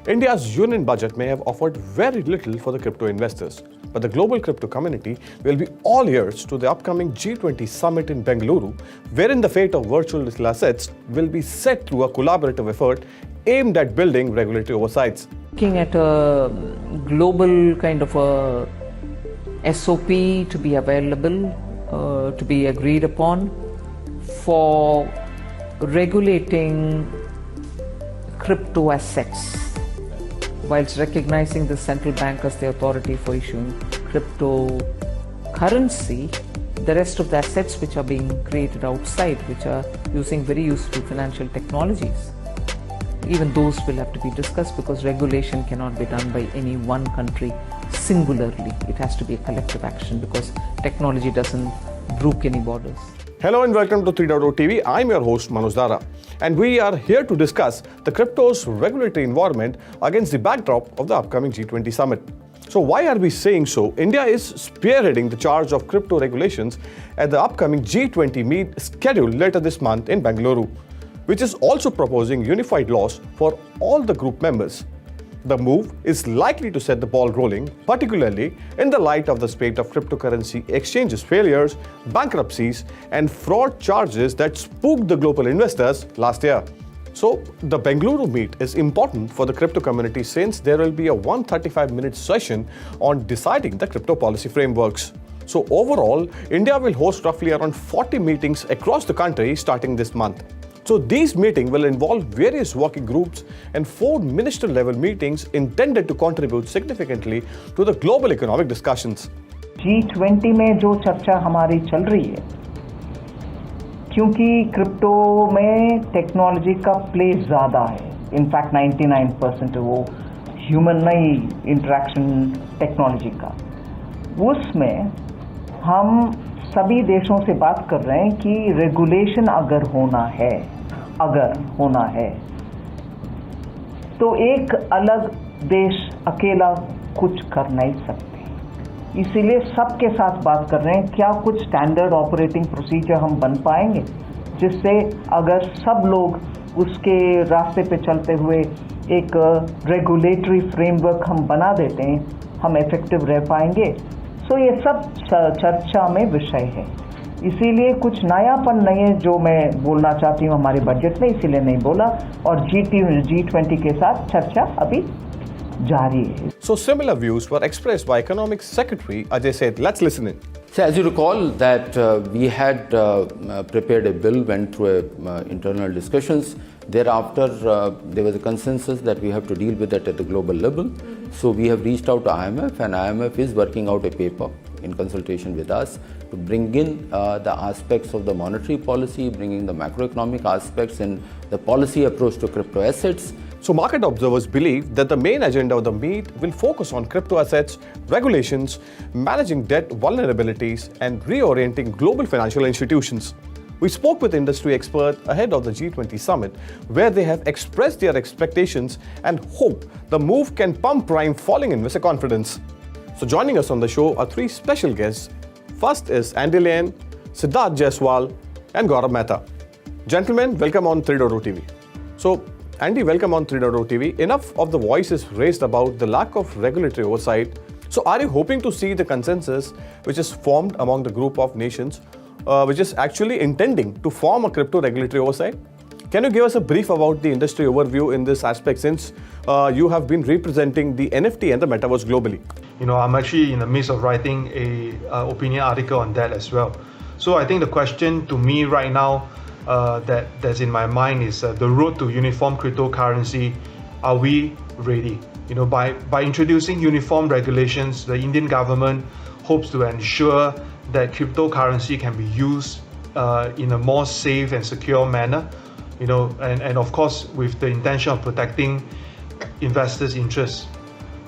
India's union budget may have offered very little for the crypto investors, but the global crypto community will be all ears to the upcoming G20 summit in Bengaluru, wherein the fate of virtual digital assets will be set through a collaborative effort aimed at building regulatory oversights. Looking at a global kind of a SOP to be available, to be agreed upon for regulating crypto assets, whilst recognizing the central bank as the authority for issuing cryptocurrency. The rest of the assets which are being created outside, which are using very useful financial technologies, even those will have to be discussed, because regulation cannot be done by any one country singularly. It has to be a collective action, because technology doesn't brook any borders. Hello and welcome to 3.0 TV. I'm your host Manoj Dara, and we are here to discuss the crypto's regulatory environment against the backdrop of the upcoming G20 summit. So why are we saying so? India is spearheading the charge of crypto regulations at the upcoming G20 meet scheduled later this month in Bengaluru, which is also proposing unified laws for all the group members. The move is likely to set the ball rolling, particularly in the light of the spate of cryptocurrency exchanges failures, bankruptcies, and fraud charges that spooked the global investors last year. So, the Bengaluru meet is important for the crypto community since there will be a 135-minute session on deciding the crypto policy frameworks. So, overall, India will host roughly around 40 meetings across the country starting this month. So these meetings will involve various working groups and 4 minister-level meetings intended to contribute significantly to the global economic discussions. G20 में जो चर्चा हमारी चल रही है, क्योंकि crypto में technology का प्ले ज़्यादा है, इनफैक्ट 99% वो ह्यूमन नहीं इंटरेक्शन टेक्नोलॉजी का, उसमें हम सभी देशों से बात कर रहे हैं कि रेगुलेशन अगर होना है तो एक अलग देश अकेला कुछ कर नहीं सकते, इसीलिए सबके साथ बात कर रहे हैं क्या कुछ स्टैंडर्ड ऑपरेटिंग प्रोसीजर हम बन पाएंगे, जिससे अगर सब लोग उसके रास्ते पे चलते हुए एक रेगुलेटरी फ्रेमवर्क हम बना देते हैं, हम इफेक्टिव रह पाएंगे। तो ये सब चर्चा में विषय है, इसीलिए कुछ नयापन नहीं है जो मैं बोलना चाहती हूँ हमारे बजट में, इसीलिए नहीं बोला, और G20 के साथ चर्चा अभी जारी है. So similar views were expressed by Economic Secretary Ajay Seth. Let's listen in. So as you recall that we had prepared a bill, went through internal discussions. Thereafter, there was a consensus that we have to deal with that at the global level. So we have reached out to IMF, and IMF is working out a paper in consultation with us to bring in the aspects of the monetary policy, bringing the macroeconomic aspects and the policy approach to crypto assets. So market observers believe that the main agenda of the meet will focus on crypto assets, regulations, managing debt vulnerabilities, and reorienting global financial institutions. We spoke with industry experts ahead of the G20 summit, where they have expressed their expectations and hope the move can pump prime falling investor confidence. So joining us on the show are 3 special guests. First is Anndy Lian, Siddharth Jaiswal, and Gaurav Mehta. Gentlemen, welcome on 3.0 TV. So Andy, welcome on 3.0 TV. Enough of the voices raised about the lack of regulatory oversight. So are you hoping to see the consensus which is formed among the group of nations which is actually intending to form a crypto regulatory oversight? Can you give us a brief about the industry overview in this aspect, since you have been representing the NFT and the metaverse globally? You know, I'm actually in the midst of writing a opinion article on that as well. So I think the question to me right now that's in my mind is the road to uniform cryptocurrency. Are we ready? You know, by introducing uniform regulations, the Indian government hopes to ensure that cryptocurrency can be used in a more safe and secure manner. You know, and of course with the intention of protecting investors' interests.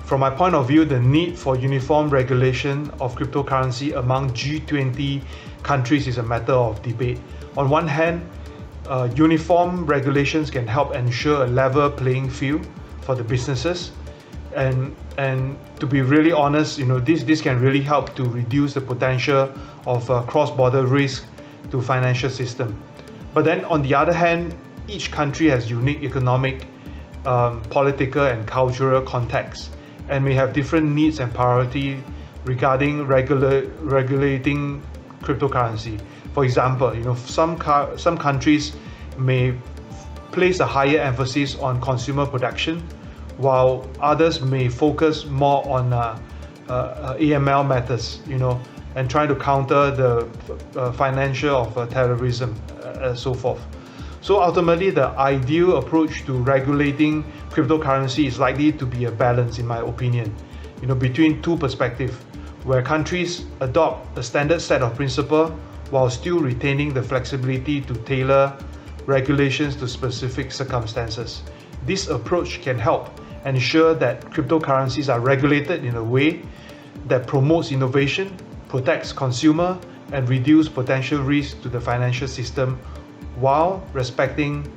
From my point of view, the need for uniform regulation of cryptocurrency among G20 countries is a matter of debate. On one hand, uniform regulations can help ensure a level playing field for the businesses, and to be really honest, you know, this can really help to reduce the potential of cross-border risk to financial system. But then on the other hand, each country has unique economic political and cultural contexts, and may have different needs and priority regarding regulating cryptocurrency. For example, some countries may place a higher emphasis on consumer protection, while others may focus more on AML matters, and try to counter the financial of terrorism, and so forth. So ultimately, the ideal approach to regulating cryptocurrency is likely to be a balance, in my opinion, between two perspectives, where countries adopt a standard set of principles while still retaining the flexibility to tailor regulations to specific circumstances. This approach can help ensure that cryptocurrencies are regulated in a way that promotes innovation, protects consumer, and reduce potential risks to the financial system, while respecting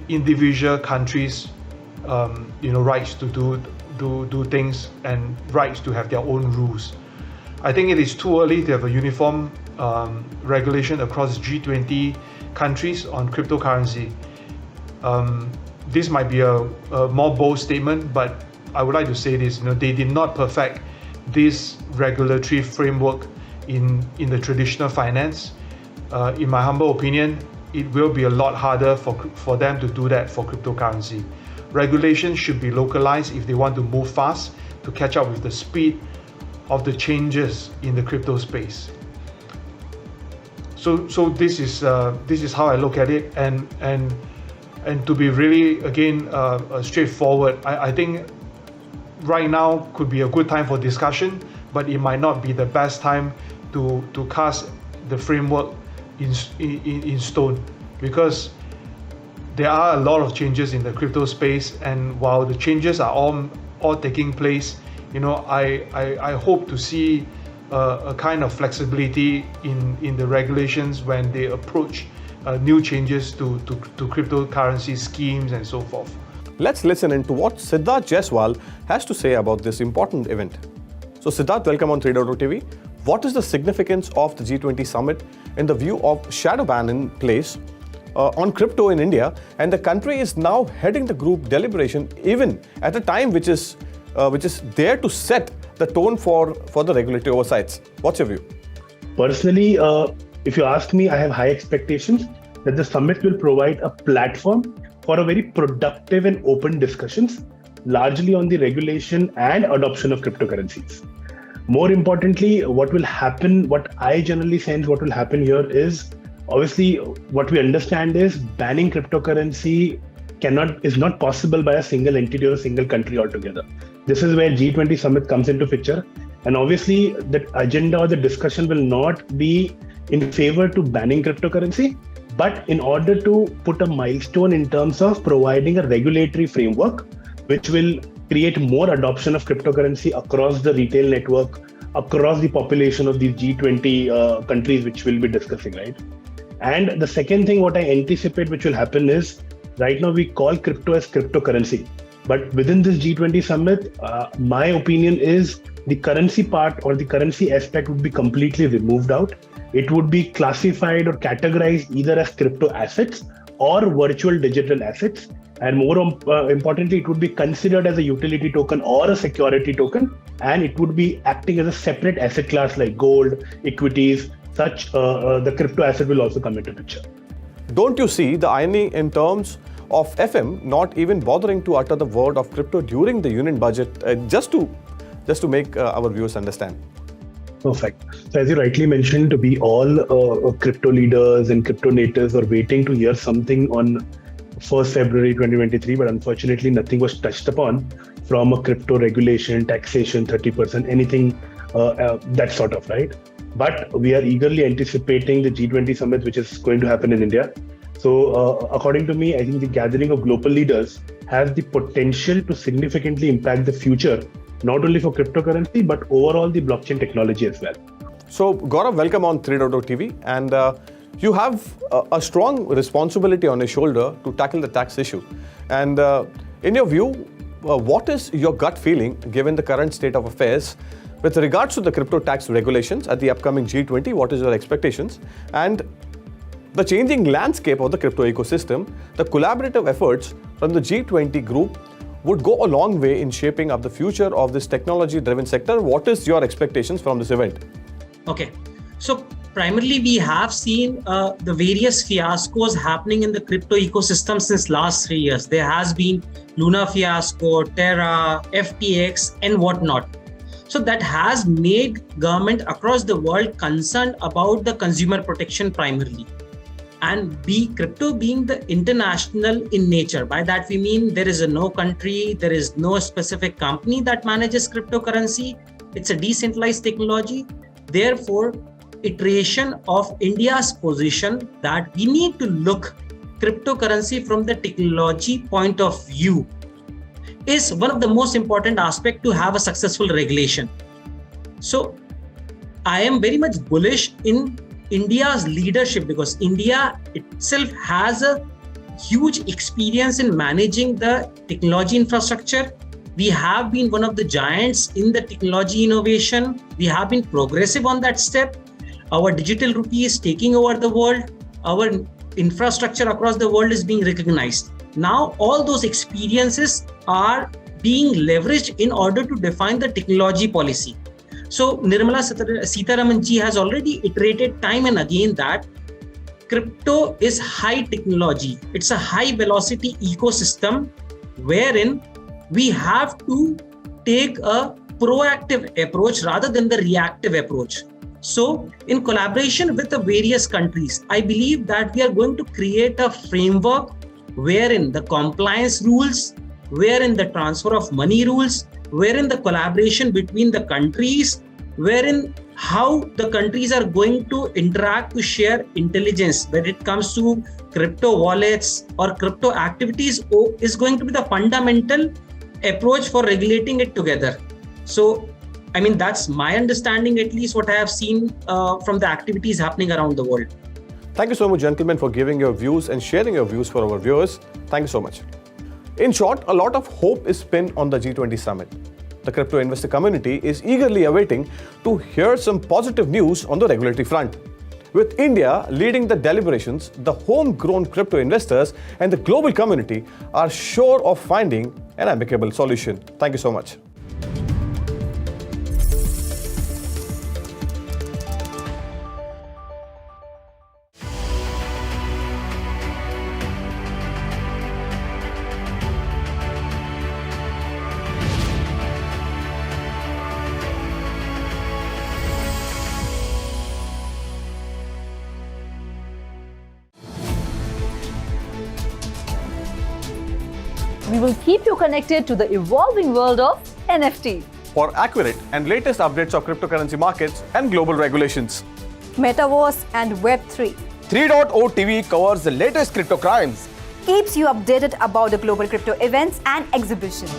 individual countries' rights to do things and rights to have their own rules. I think it is too early to have a uniform regulation across G20 countries on cryptocurrency. This might be a more bold statement, but I would like to say this: they did not perfect this regulatory framework in the traditional finance. In my humble opinion, it will be a lot harder for them to do that for cryptocurrency. Regulation should be localized if they want to move fast to catch up with the speed of the changes in the crypto space. So this is how I look at it, and to be really again straightforward, I think right now could be a good time for discussion, but it might not be the best time to cast the framework in stone, because there are a lot of changes in the crypto space, and while the changes are all taking place, I hope to see a kind of flexibility in the regulations when they approach new changes to cryptocurrency schemes and so forth. Let's listen into what Siddharth Jaiswal has to say about this important event. So Siddharth, welcome on 3.0 TV. What is the significance of the G20 summit in the view of shadow ban in place on crypto in India, and the country is now heading the group deliberation even at a time which is there to set the tone for the regulatory oversights? What's your view? Personally, if you ask me, I have high expectations that the summit will provide a platform for a very productive and open discussions, largely on the regulation and adoption of cryptocurrencies. More importantly, what will happen, what I generally sense what will happen here is, obviously what we understand is banning cryptocurrency is not possible by a single entity or a single country altogether. This is where G20 summit comes into picture. And obviously the agenda or the discussion will not be in favor to banning cryptocurrency, but in order to put a milestone in terms of providing a regulatory framework, which will create more adoption of cryptocurrency across the retail network, across the population of these G20 countries, which we'll be discussing, right? And the second thing, what I anticipate which will happen is, right now we call crypto as cryptocurrency. But within this G20 summit, my opinion is the currency part or the currency aspect would be completely removed out. It would be classified or categorized either as crypto assets or virtual digital assets. And more importantly, it would be considered as a utility token or a security token. And it would be acting as a separate asset class like gold, equities, such the crypto asset will also come into picture. Don't you see the irony in terms of FM not even bothering to utter the word of crypto during the union budget, just to make our viewers understand? Perfect. So as you rightly mentioned, we all crypto leaders and crypto natives are waiting to hear something on 1st February 2023, but unfortunately nothing was touched upon from a crypto regulation, taxation, 30%, anything that sort of, right? But we are eagerly anticipating the G20 summit, which is going to happen in India. So according to me, I think the gathering of global leaders has the potential to significantly impact the future, not only for cryptocurrency, but overall the blockchain technology as well. So Gaurav, welcome on 3.0 TV. And you have a strong responsibility on your shoulder to tackle the tax issue. And in your view, what is your gut feeling given the current state of affairs with regards to the crypto tax regulations at the upcoming G20? What is your expectations? And the changing landscape of the crypto ecosystem, the collaborative efforts from the G20 group would go a long way in shaping up the future of this technology-driven sector. What is your expectations from this event? Okay, so primarily we have seen the various fiascos happening in the crypto ecosystem since last 3 years. There has been Luna fiasco, Terra, FTX and whatnot. So that has made government across the world concerned about the consumer protection primarily. And crypto being the international in nature. By that we mean there is no country, there is no specific company that manages cryptocurrency. It's a decentralized technology. Therefore, iteration of India's position that we need to look cryptocurrency from the technology point of view is one of the most important aspects to have a successful regulation. So I am very much bullish in India's leadership because India itself has a huge experience in managing the technology infrastructure. We have been one of the giants in the technology innovation. We have been progressive on that step. Our digital rupee is taking over the world. Our infrastructure across the world is being recognized. Now, all those experiences are being leveraged in order to define the technology policy. So, Nirmala Sitharaman ji has already iterated time and again that crypto is high technology. It's a high velocity ecosystem wherein we have to take a proactive approach rather than the reactive approach. So, in collaboration with the various countries, I believe that we are going to create a framework wherein the compliance rules, wherein the transfer of money rules, wherein the collaboration between the countries, wherein how the countries are going to interact to share intelligence when it comes to crypto wallets or crypto activities is going to be the fundamental approach for regulating it together. So, I mean, that's my understanding, at least what I have seen from the activities happening around the world. Thank you so much, gentlemen, for giving your views and sharing your views for our viewers. Thank you so much. In short, a lot of hope is pinned on the G20 summit. The crypto investor community is eagerly awaiting to hear some positive news on the regulatory front. With India leading the deliberations, the homegrown crypto investors and the global community are sure of finding an amicable solution. Thank you so much. We will keep you connected to the evolving world of NFT. For accurate and latest updates of cryptocurrency markets and global regulations. Metaverse and Web3. 3.0 TV covers the latest crypto crimes. Keeps you updated about the global crypto events and exhibitions.